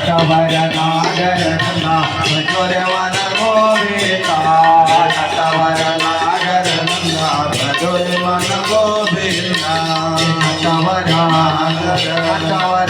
नटवर नागर नंदा भजोरे मन गोविंदा नटवर नागर नंदा भजोरे मन गोविंदा नटवर नागर नटवर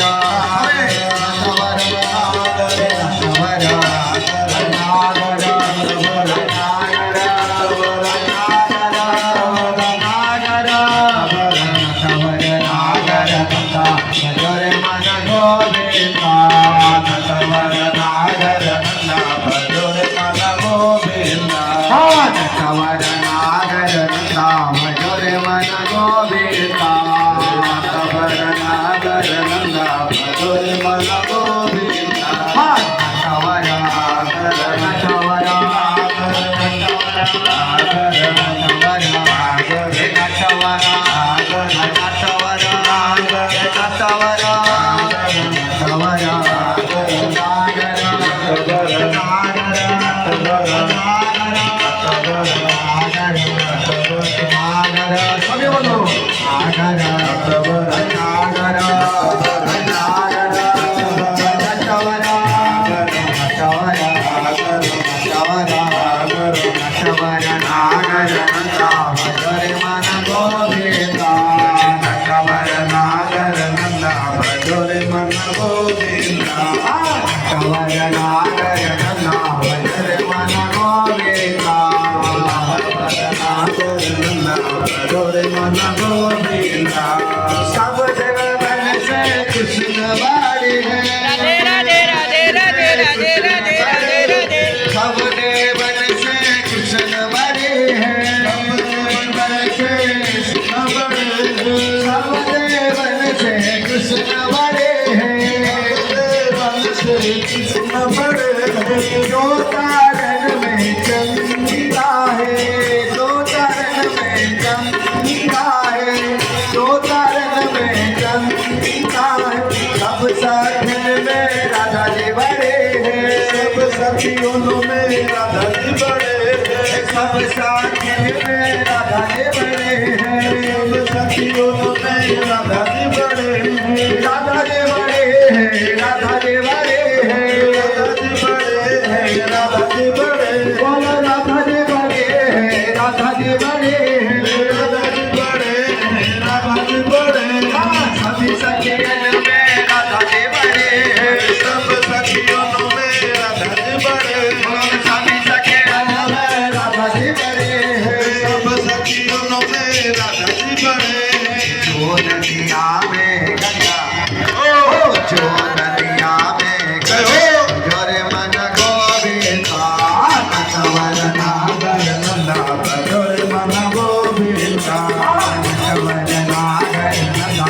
सखियों में राधा जी बड़े हैं, सब साथी में राधा जी बड़े हैं, सब सखियों में राधा जी बड़े हैं, राधा जी बड़े हैं, राधा जी बड़े हैं, राधा जी बड़े हैं, राधा जी बड़े हैं, बोलो राधा जी बड़े हैं, राधा जी बड़े हैं, राधा जी बड़े हैं, राधा जी बड़े हैं, सभी सखियन में राधा जी बड़े हैं, सब सखियों में राधा जी बड़े हैं, सभी सखियन में राधा जी बड़े हैं, सब सखियों में राधा जी बड़े हैं। जो नदिया में गंगा, ओ जो नदिया में गंगा, जोरे मन गोविंदा नटवर नागर नंदा जोरे मन गोविंदा नटवर नागर नंदा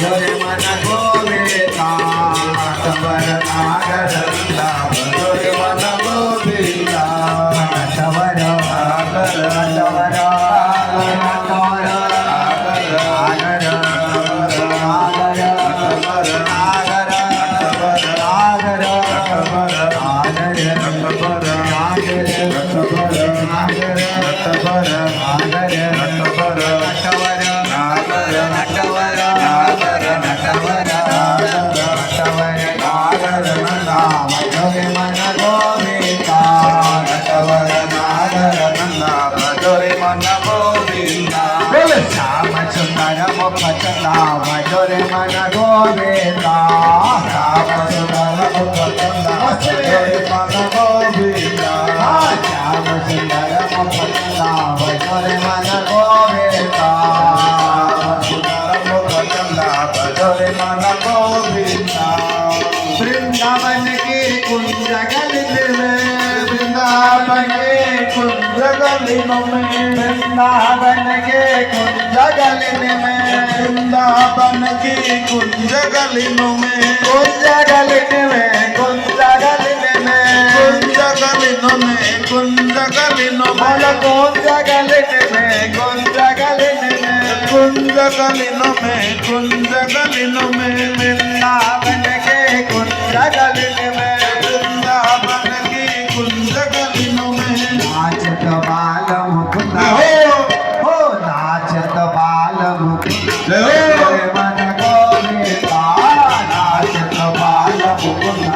जोरे मन गोविंदा नटवर नागर नंदा जोरे मन गोविंदा नटवर नागर नटवर भजोरे मन गोविंदा राम सुंदर मुखचंदा भजोरे मन गोविंदा श्याम सुंदर मुखचंदा भजोरे मन गोविंदा सुंदर मुखचंदा भजोरे मन गोविंदा वृंदावन की कुंज गलित में वृंदावन के कुंज गलित में वृंदावन के कुंज गलित में वृंदावन की कुंज गलिनों में कुंज गलित में कुंज गलित में कुंज गलिनों में कुंज गलिनों बोलो में कुंज गलित में कुंज गलित में कुंज गलिनों में कुंज गलिनों में वृंदावन के कुंज गलित में वृंदावन की कुंज गलिनों में नाचत बाल मुकुंद हो नाचत बाल मुकुंद मन गोविंदा नाचत बाल मुकुंद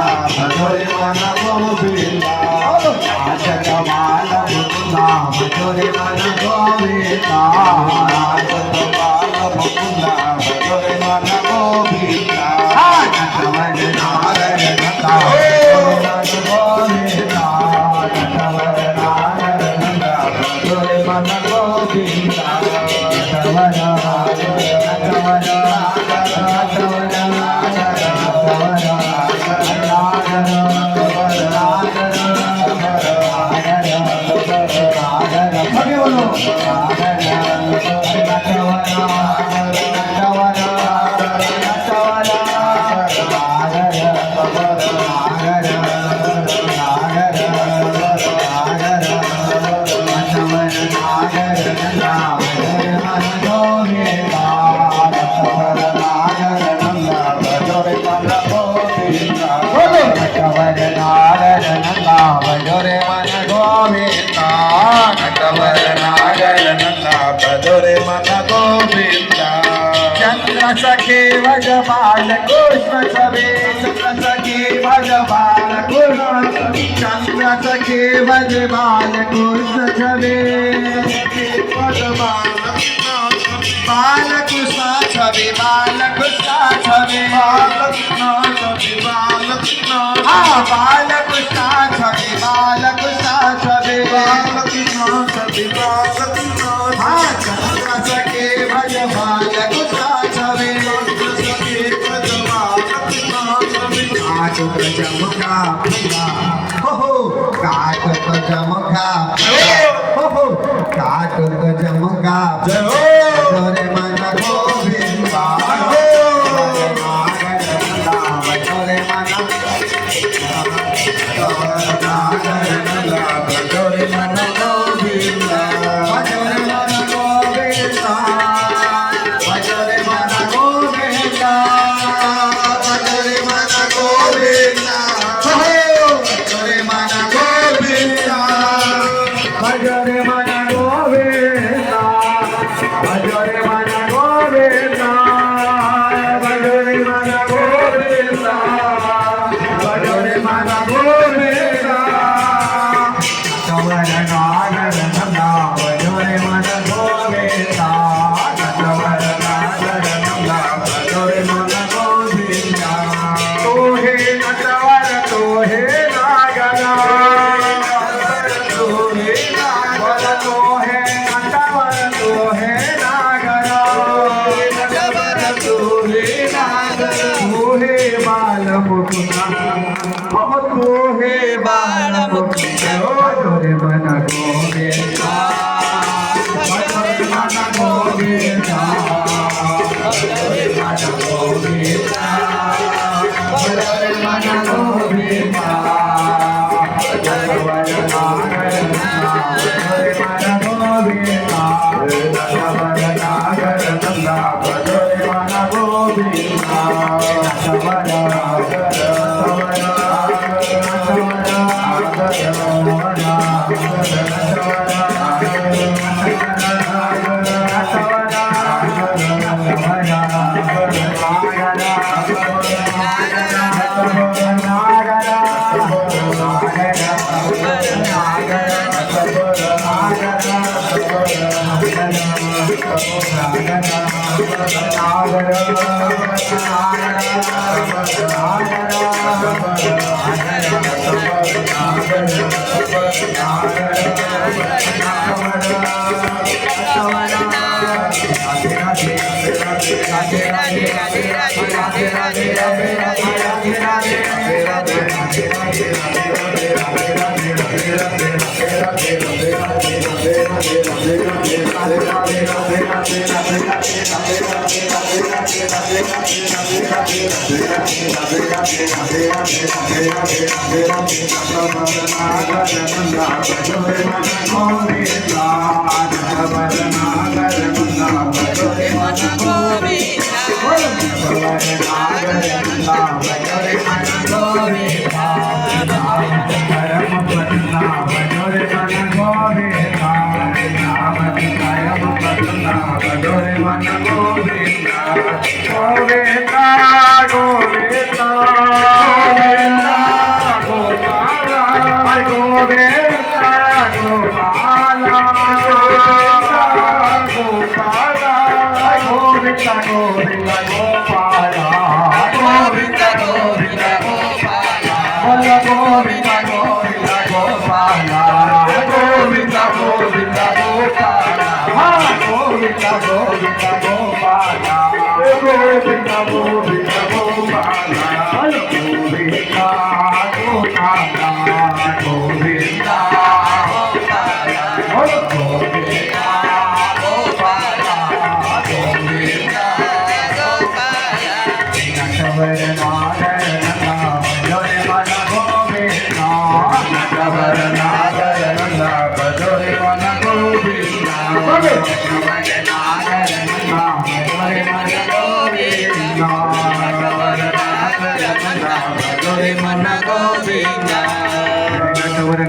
सखे भज बालकृष्ण छवे चंद्र सखे भज बालकृष्ण चंद्र सखे भज बालकृष्ण छवे बालकृष्ण छवे बालकृष्ण छवे हाँ बालकृष्ण छवे बालकृष्ण छवे हाँ चंद्र सखे भज बालकृष्ण छवे काटक चमका हो काटक चमका हो काटक चमका रे मन गोविंदा रे मन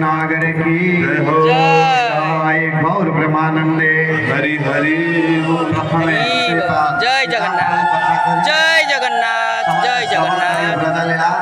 नागर की गौर ब्रह्मानंदे हरि हरि जय जगन्नाथ जय लागलेला